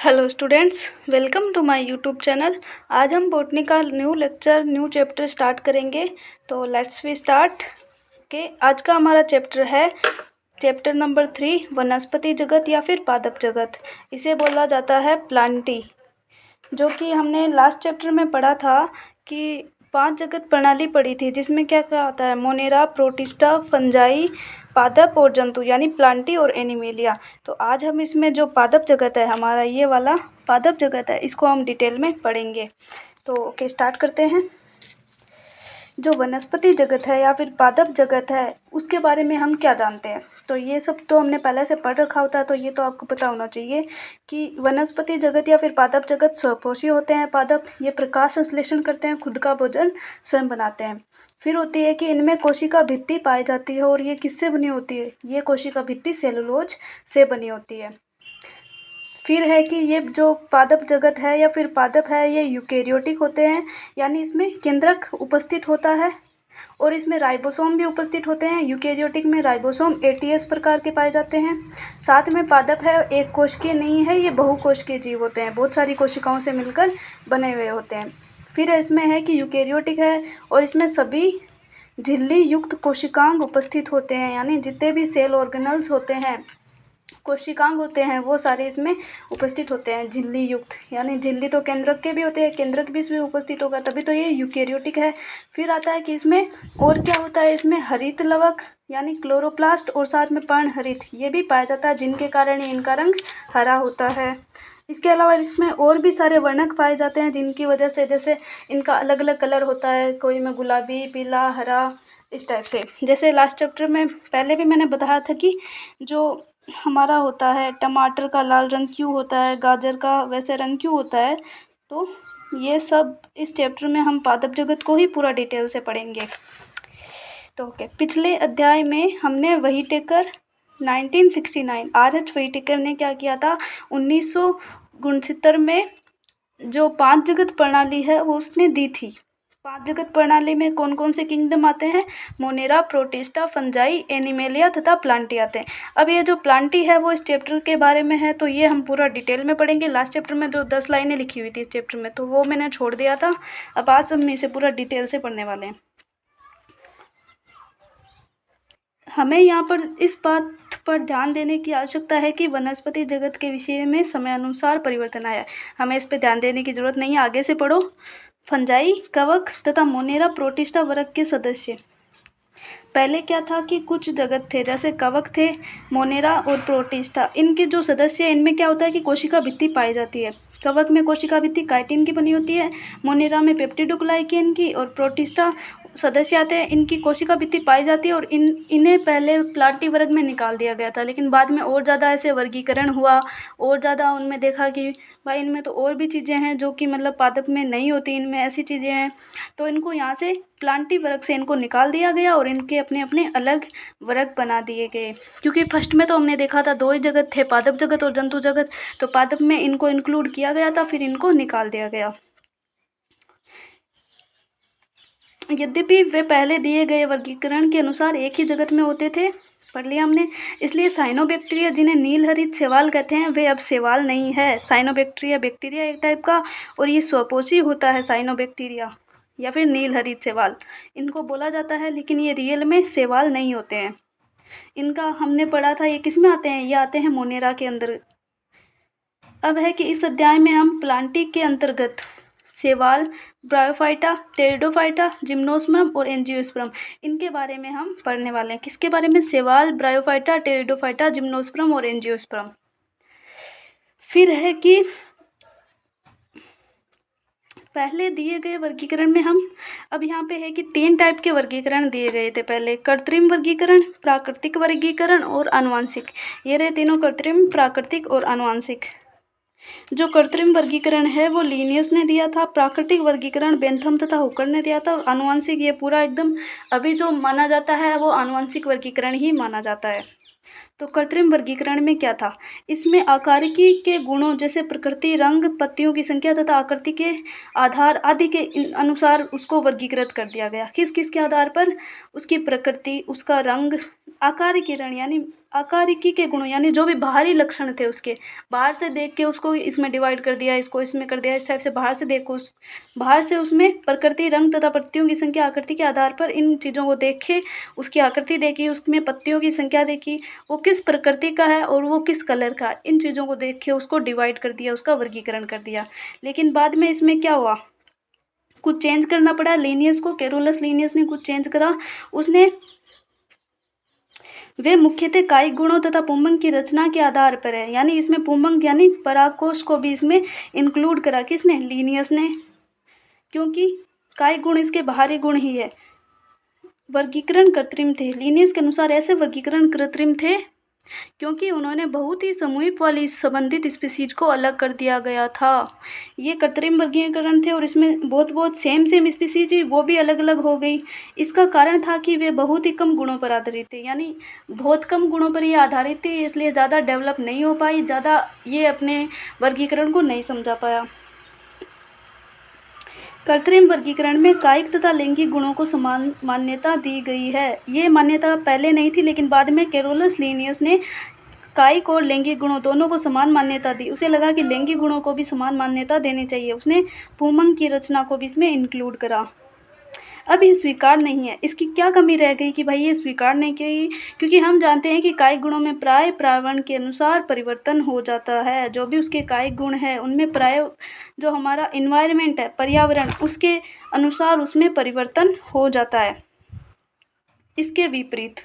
Hello students, welcome to my YouTube channel. आज हम botany का न्यू चैप्टर स्टार्ट करेंगे। तो लेट्स वी स्टार्ट। आज का हमारा चैप्टर है चैप्टर नंबर 3, वनस्पति जगत या फिर पादप जगत। इसे बोला जाता है प्लांटी, जो कि हमने लास्ट चैप्टर में पढ़ा था कि 5 जगत प्रणाली पढ़ी थी, जिसमें क्या क्या आता है, मोनेरा, प्रोटिस्टा, फंजाई, पादप और जंतु यानी प्लांटी और एनिमेलिया। तो आज हम इसमें जो पादप जगत है, हमारा ये वाला पादप जगत है, इसको हम डिटेल में पढ़ेंगे। तो ओके, स्टार्ट करते हैं। जो वनस्पति जगत है या फिर पादप जगत है, उसके बारे में हम क्या जानते हैं? तो ये सब तो हमने पहले से पढ़ रखा होता है, तो ये तो आपको पता होना चाहिए कि वनस्पति जगत या फिर पादप जगत स्वपोषी होते हैं। पादप ये प्रकाश संश्लेषण करते हैं, खुद का भोजन स्वयं बनाते हैं। फिर होती है कि इनमें कोशिका भित्ति पाई जाती है, और ये किससे बनी होती है? ये कोशिका भित्ति सेलुलोज से बनी होती है। फिर है कि ये जो पादप जगत है या फिर पादप है, ये यूकेरियोटिक होते हैं, यानी इसमें केंद्रक उपस्थित होता है और इसमें राइबोसोम भी उपस्थित होते हैं। यूकेरियोटिक में राइबोसोम एटीएस प्रकार के पाए जाते हैं। साथ में पादप है एक कोशिकीय नहीं है, ये बहुकोशिकीय जीव होते हैं, बहुत सारी कोशिकाओं से मिलकर बने हुए होते हैं। फिर इसमें है कि यूकेरियोटिक है और इसमें सभी झिल्ली युक्त कोशिकांग उपस्थित होते हैं, यानी जितने भी सेल ऑर्गेनल्स होते हैं, कोशिकांग होते हैं, वो सारे इसमें उपस्थित होते हैं झिल्ली युक्त। यानी झिल्ली तो केंद्रक के भी होते हैं, केंद्रक भी इसमें उपस्थित होगा, तभी तो ये यूकेरियोटिक है। फिर आता है कि इसमें और क्या होता है, इसमें हरित लवक यानी क्लोरोप्लास्ट और साथ में पर्णहरित ये भी पाया जाता है, जिनके कारण इनका रंग हरा होता है। इसके अलावा इसमें और भी सारे वर्णक पाए जाते हैं, जिनकी वजह से जैसे इनका अलग अलग कलर होता है, कोई में गुलाबी, पीला, हरा, इस टाइप से। जैसे लास्ट चैप्टर में पहले भी मैंने बताया था कि जो हमारा होता है टमाटर का लाल रंग क्यों होता है, गाजर का वैसे रंग क्यों होता है, तो ये सब इस चैप्टर में हम पादप जगत को ही पूरा डिटेल से पढ़ेंगे। तो ओके, पिछले अध्याय में हमने व्हिटेकर 1969 RH व्हिटेकर ने क्या किया था, 1969 में जो 5 जगत प्रणाली है वो उसने दी थी। 5 जगत प्रणाली में कौन कौन से किंगडम आते हैं? मोनेरा, प्रोटिस्टा, फंजाई, एनिमेलिया तथा प्लांटी आते हैं। अब ये जो प्लांटी है वो इस चैप्टर के बारे में है, तो ये हम पूरा डिटेल में पढ़ेंगे। लास्ट चैप्टर में जो 10 लाइनें लिखी हुई थी इस चैप्टर में, तो वो मैंने छोड़ दिया था। अब आज हम इसे पूरा डिटेल से पढ़ने वाले हैं। हमें यहाँ पर इस बात पर ध्यान देने की आवश्यकता है कि वनस्पति जगत के विषय में समयानुसार परिवर्तन आया है। हमें इस पर ध्यान देने की जरूरत नहीं है, आगे से पढ़ो। फंजाई, कवक तथा मोनेरा प्रोटिस्टा वर्ग के सदस्य। पहले क्या था कि कुछ जगत थे, जैसे कवक थे, मोनेरा और प्रोटिस्टा। इनके जो सदस्य हैं, इनमें क्या होता है कि कोशिका भित्ति पाई जाती है। कवक में कोशिका भित्ति काइटिन की बनी होती है, मोनेरा में पेप्टिडोग्लाइकेन की, और प्रोटिस्टा सदस्य आते हैं, इनकी कोशिका भित्ति पाई जाती है। और इन्हें पहले प्लांटी वर्ग में निकाल दिया गया था, लेकिन बाद में और ज़्यादा ऐसे वर्गीकरण हुआ, और ज़्यादा उनमें देखा कि भाई इनमें तो और भी चीज़ें हैं जो कि मतलब पादप में नहीं होती, इनमें ऐसी चीज़ें हैं, तो इनको यहाँ से प्लांटी वर्ग से इनको निकाल दिया गया और इनके अपने अपने अलग वर्ग बना दिए गए। क्योंकि फर्स्ट में तो हमने देखा था 2 ही जगत थे, पादप जगत और जंतु जगत, तो पादप में इनको इंक्लूड किया गया था, फिर इनको निकाल दिया गया। यद्यपि वे पहले दिए गए वर्गीकरण के अनुसार एक ही जगत में होते थे, पढ़ लिया हमने। इसलिए साइनोबैक्टीरिया, जिन्हें नील हरित शैवाल कहते हैं, वे अब शैवाल नहीं है। साइनोबैक्टीरिया बैक्टीरिया एक टाइप का, और ये स्वपोषी होता है साइनोबैक्टीरिया या फिर नील हरित शैवाल, इनको बोला जाता है, लेकिन ये रियल में शैवाल नहीं होते हैं। इनका हमने पढ़ा था, ये किस में आते हैं? ये आते हैं मोनेरा के अंदर। अब है कि इस अध्याय में हम प्लांटी के अंतर्गत शैवाल, ब्रायोफाइटा, टेरिडोफाइटा, जिम्नोस्पर्म और एंजियोस्पर्म, इनके बारे में हम पढ़ने वाले हैं। किसके बारे में? शैवाल, ब्रायोफाइटा, टेरिडोफाइटा, जिम्नोस्पर्म और एंजियोस्पर्म। फिर है कि पहले दिए गए वर्गीकरण में हम, अब यहाँ पे है कि 3 टाइप के वर्गीकरण दिए गए थे पहले: कृत्रिम वर्गीकरण, प्राकृतिक वर्गीकरण और आनुवंशिक। ये रहे तीनों, कृत्रिम, प्राकृतिक और आनुवंशिक। जो कृत्रिम वर्गीकरण है वो लीनियस ने दिया था, प्राकृतिक वर्गीकरण बेंथम तथा हुकर ने दिया था, और आनुवंशिक ये पूरा एकदम अभी जो माना जाता है वो आनुवंशिक वर्गीकरण ही माना जाता है। तो कृत्रिम वर्गीकरण में क्या था? इसमें आकारिकी के गुणों जैसे प्रकृति, रंग, पत्तियों की संख्या तथा आकृति के आधार आदि के अनुसार उसको वर्गीकृत कर दिया गया। किस किस के आधार पर? उसकी प्रकृति, उसका रंग, आकारिकी यानी आकारिकी के गुणों यानी जो भी बाहरी लक्षण थे उसके, बाहर से देख के उसको इसमें डिवाइड कर दिया, इसको इसमें कर दिया, इस टाइप से बाहर से देखो, बाहर से उसमें प्रकृति, रंग तथा पत्तियों की संख्या, आकृति के आधार पर इन चीज़ों को देखे, उसकी आकृति देखी, उसमें पत्तियों की संख्या देखी, वो किस प्रकृति का है और वो किस कलर का, इन चीज़ों को देख के उसको डिवाइड कर दिया, उसका वर्गीकरण कर दिया। लेकिन बाद में इसमें क्या हुआ, कुछ चेंज करना पड़ा लिनियस को, कैरोलस लिनियस ने कुछ चेंज करा। उसने वे मुख्यतः कायिक गुणों तथा पुंबंग की रचना के आधार पर है, यानी इसमें पुंबंग यानी परागकोश को भी इसमें इंक्लूड करा, किसने, लिनियस ने, क्योंकि कायिक गुण इसके बाहरी गुण ही है। वर्गीकरण कृत्रिम थे, लिनियस के अनुसार ऐसे वर्गीकरण कृत्रिम थे क्योंकि उन्होंने बहुत ही समूहिक वाली संबंधित स्पीसीज को अलग कर दिया गया था। ये कृत्रिम वर्गीकरण थे और इसमें बहुत सेम स्पीसीज ही वो भी अलग अलग हो गई। इसका कारण था कि वे बहुत ही कम गुणों पर आधारित थे, यानी बहुत कम गुणों पर ये आधारित थी, इसलिए ज़्यादा डेवलप नहीं हो पाई, ज़्यादा ये अपने वर्गीकरण को नहीं समझा पाया। कृत्रिम वर्गीकरण में कायिक तथा लैंगिक गुणों को समान मान्यता दी गई है। ये मान्यता पहले नहीं थी, लेकिन बाद में कैरोलस लिनियस ने कायिक और लैंगिक गुणों दोनों को समान मान्यता दी। उसे लगा कि लैंगिक गुणों को भी समान मान्यता देनी चाहिए। उसने पुंबंग की रचना को भी इसमें इंक्लूड करा। अब ये स्वीकार नहीं है, इसकी क्या कमी रह गई कि भाई ये स्वीकार नहीं की, क्योंकि हम जानते हैं कि कायिक गुणों में प्राय पर्यावरण के अनुसार परिवर्तन हो जाता है। जो भी उसके कायिक गुण है उनमें प्राय जो हमारा इन्वायरमेंट है, पर्यावरण, उसके अनुसार उसमें परिवर्तन हो जाता है। इसके विपरीत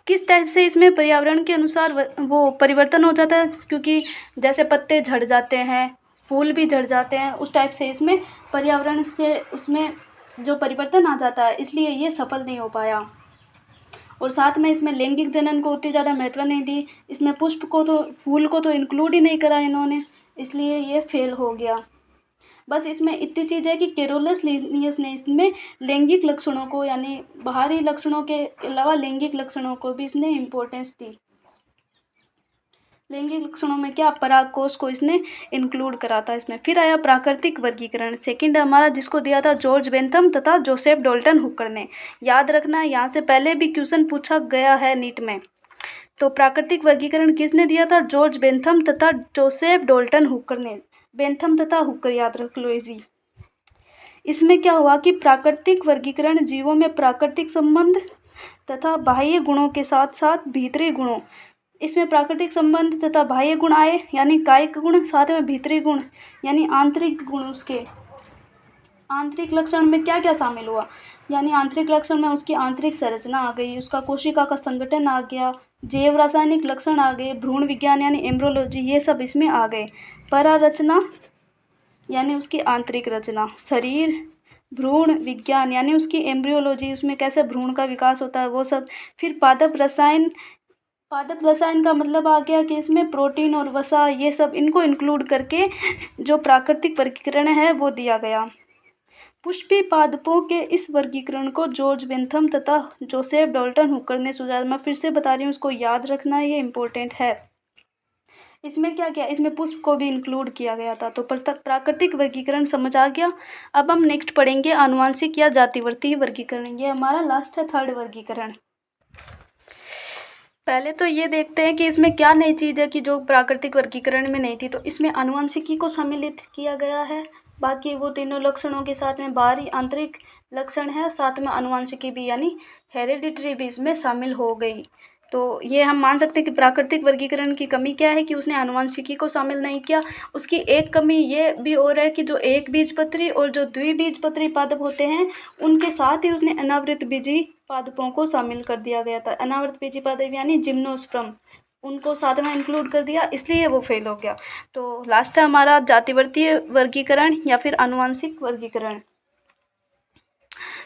किस टाइप से इसमें पर्यावरण के अनुसार वो परिवर्तन हो जाता है, क्योंकि जैसे पत्ते झड़ जाते हैं, फूल भी झड़ जाते हैं, उस टाइप से इसमें पर्यावरण से उसमें जो परिवर्तन आ जाता है, इसलिए ये सफल नहीं हो पाया। और साथ में इसमें लैंगिक जनन को उतनी ज़्यादा महत्व नहीं दी, इसमें पुष्प को तो, फूल को तो इंक्लूड ही नहीं करा इन्होंने, इसलिए ये फेल हो गया। बस इसमें इतनी चीज़ है कि कैरोलस लिनियस ने इसमें लैंगिक लक्षणों को, यानी बाहरी लक्षणों के अलावा लैंगिक लक्षणों को भी इसने इम्पोर्टेंस दी। लैंगिक लक्षणों में क्या, परागकोश को इसने इंक्लूड करा था इसमें। फिर आया प्राकृतिक वर्गीकरण, सेकंड हमारा, जिसको दिया था जॉर्ज बेंथम तथा जोसेफ डॉल्टन हुकर ने। याद रखना, यहाँ से पहले भी क्वेश्चन पूछा गया है नीट में। तो प्राकृतिक वर्गीकरण किसने दिया था, जॉर्ज बेंथम तथा जोसेफ डॉल्टन हुकर ने। बेंथम तथा हुकर याद रख लो इजी। इसमें क्या हुआ कि प्राकृतिक वर्गीकरण जीवों में प्राकृतिक संबंध तथा बाह्य गुणों के साथ साथ भीतरी गुणों, इसमें प्राकृतिक संबंध तथा बाह्य गुण आए, यानी कायिक गुण, साथ में भीतरी गुण यानी आंतरिक गुण। उसके आंतरिक लक्षण में क्या क्या शामिल हुआ, यानी आंतरिक लक्षण में उसकी आंतरिक संरचना आ गई, उसका कोशिका का संगठन आ गया, जैव रासायनिक लक्षण आ गए, भ्रूण विज्ञान यानी एम्ब्रियोलॉजी, ये सब इसमें आ गए। परारचना यानी उसकी आंतरिक रचना, शरीर, भ्रूण विज्ञान यानी उसकी एम्ब्रियोलॉजी, उसमें कैसे भ्रूण का विकास होता है वो सब। फिर पादप रसायन, पादप रसायन का मतलब आ गया कि इसमें प्रोटीन और वसा, ये सब इनको इंक्लूड करके जो प्राकृतिक वर्गीकरण है वो दिया गया। पुष्पी पादपों के इस वर्गीकरण को जॉर्ज बेंथम तथा जोसेफ डॉल्टन हुकर ने सुझाया। मैं फिर से बता रही हूँ, इसको याद रखना, ये इम्पोर्टेंट है। इसमें क्या किया, इसमें पुष्प को भी इंक्लूड किया गया था। तो प्राकृतिक वर्गीकरण समझ आ गया। अब हम नेक्स्ट पढ़ेंगे आनुवांशिक या जातिवर्तीय वर्गीकरण। ये हमारा लास्ट है, थर्ड वर्गीकरण। पहले तो ये देखते हैं कि इसमें क्या नई चीज़ है कि जो प्राकृतिक वर्गीकरण में नहीं थी। तो इसमें आनुवांशिकी को सम्मिलित किया गया है। बाकी वो तीनों लक्षणों के साथ में बाहरी आंतरिक लक्षण है, साथ में आनुवांशिकी भी यानी हेरिडिटरी भी इसमें शामिल हो गई। तो ये हम मान सकते हैं कि प्राकृतिक वर्गीकरण की कमी क्या है कि उसने आनुवांशिकी को शामिल नहीं किया। उसकी एक कमी ये भी और है कि जो एक बीजपत्री और जो द्विबीजपत्री पादप होते हैं उनके साथ ही उसने अनावृत बीजी पादपों को शामिल कर दिया गया था। अनावृत बीजी पादप यानी जिम्नोस्पर्म, उनको साथ में इंक्लूड कर दिया, इसलिए वो फेल हो गया। तो लास्ट है हमारा जातिवर्तीय वर्गीकरण या फिर आनुवांशिक वर्गीकरण।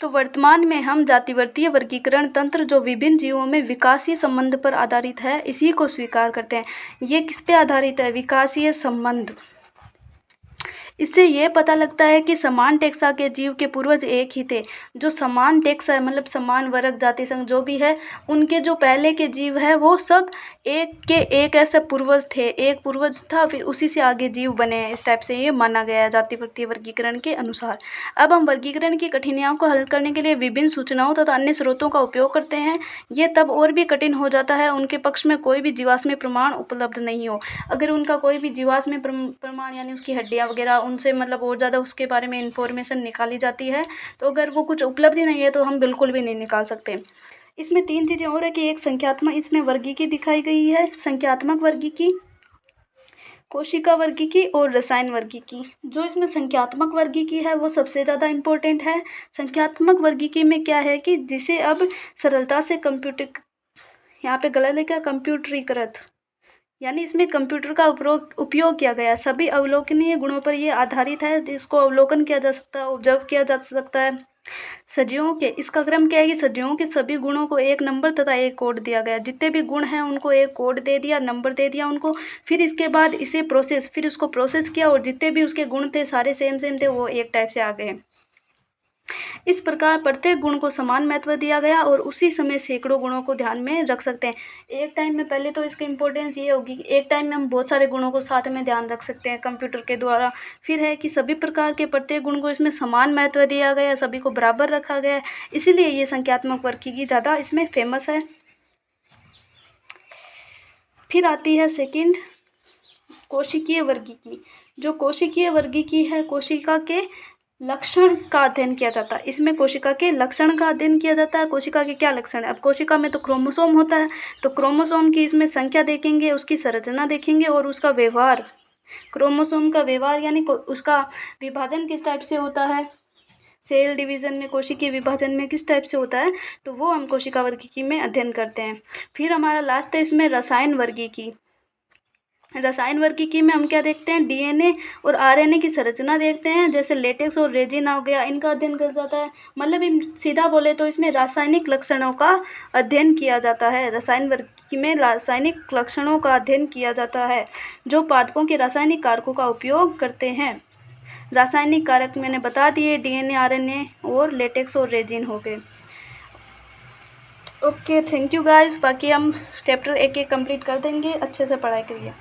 तो वर्तमान में हम जातिवर्तीय वर्गीकरण तंत्र जो विभिन्न जीवों में विकासीय संबंध पर आधारित है, इसी को स्वीकार करते हैं। ये किस पे आधारित है, विकासीय संबंध। इससे ये पता लगता है कि समान टेक्सा के जीव के पूर्वज एक ही थे। जो समान टेक्सा है मतलब समान वर्ग जाति संघ जो भी है, उनके जो पहले के जीव है वो सब एक के एक ऐसे पूर्वज थे, एक पूर्वज था फिर उसी से आगे जीव बने हैं। इस टाइप से ये माना गया है जाति प्रति वर्गीकरण के अनुसार। अब हम वर्गीकरण की कठिनाइयों को हल करने के लिए विभिन्न सूचनाओं तथा अन्य स्रोतों का उपयोग करते हैं। ये तब और भी कठिन हो जाता है उनके पक्ष में कोई भी जीवाश्म प्रमाण उपलब्ध नहीं हो। अगर उनका कोई भी जीवाश्म प्रमाण यानी उसकी हड्डियाँ वगैरह उनसे मतलब और ज़्यादा उसके बारे में इंफॉर्मेशन निकाली जाती है, तो अगर वो कुछ उपलब्ध ही नहीं है तो हम बिल्कुल भी नहीं निकाल सकते। इसमें 3 चीज़ें और है कि एक संख्यात्मक इसमें वर्गीकी दिखाई गई है, संख्यात्मक वर्गीकी, कोशिका वर्गीकी और रसायन वर्गीकी। जो इसमें संख्यात्मक वर्गीकी है वो सबसे ज़्यादा इम्पोर्टेंट है। संख्यात्मक वर्गीकी में क्या है कि जिसे अब सरलता से यहाँ पे गलत लिखा कंप्यूटरीकृत, यानी इसमें कंप्यूटर का उपयोग किया गया। सभी अवलोकनीय गुणों पर ये आधारित है जिसको अवलोकन किया जा सकता है, ऑब्जर्व किया जा सकता है। सजीवों के इसका क्रम क्या है कि सजीवों के सभी गुणों को एक नंबर तथा एक कोड दिया गया। जितने भी गुण हैं उनको एक कोड दे दिया, नंबर दे दिया उनको। फिर इसके बाद इसे फिर उसको प्रोसेस किया और जितने भी उसके गुण थे सारे सेम थे, वो एक टाइप से आ गए। इस प्रकार प्रत्येक गुण को समान महत्व दिया गया और उसी समय सैकड़ों गुणों को ध्यान में रख सकते हैं। एक टाइम में पहले तो इसकी इम्पोर्टेंस ये होगी कि एक टाइम में हम बहुत सारे गुणों को साथ में ध्यान रख सकते हैं कंप्यूटर के द्वारा। फिर है कि सभी प्रकार के प्रत्येक गुण को इसमें समान महत्व दिया गया, सभी को बराबर रखा गया है, इसीलिए ये संख्यात्मक वर्गीकी ज़्यादा इसमें फेमस है। फिर आती है सेकंड कोशिकीय वर्गीकी। जो कोशिकीय वर्गीकी है, कोशिका के लक्षण का अध्ययन किया जाता है। इसमें कोशिका के लक्षण का अध्ययन किया जाता है। कोशिका के क्या लक्षण है? अब कोशिका में तो क्रोमोसोम होता है, तो क्रोमोसोम की इसमें संख्या देखेंगे, उसकी संरचना देखेंगे और उसका व्यवहार, क्रोमोसोम का व्यवहार यानी उसका विभाजन किस टाइप से होता है, सेल डिवीजन में कोशिकीय विभाजन में किस टाइप से होता है, तो वो हम कोशिका वर्गीकी में अध्ययन करते हैं। फिर हमारा लास्ट है इसमें रसायन वर्गीकी। रसायन वर्गीकी में हम क्या देखते हैं? डीएनए और आरएनए की संरचना देखते हैं। जैसे लेटेक्स और रेजिन हो गया, इनका अध्ययन किया जाता है। मतलब हम सीधा बोले तो इसमें रासायनिक लक्षणों का अध्ययन किया जाता है। रसायन वर्गीकी में रासायनिक लक्षणों का अध्ययन किया जाता है जो पादपों के रासायनिक कारकों का उपयोग करते हैं। रासायनिक कारक मैंने बता दिए, डीएनए, आरएनए और लेटेक्स और रेजिन हो गए। Okay, thank you guys. बाकी हम चैप्टर 1 कंप्लीट कर देंगे। अच्छे से पढ़ाई करिए।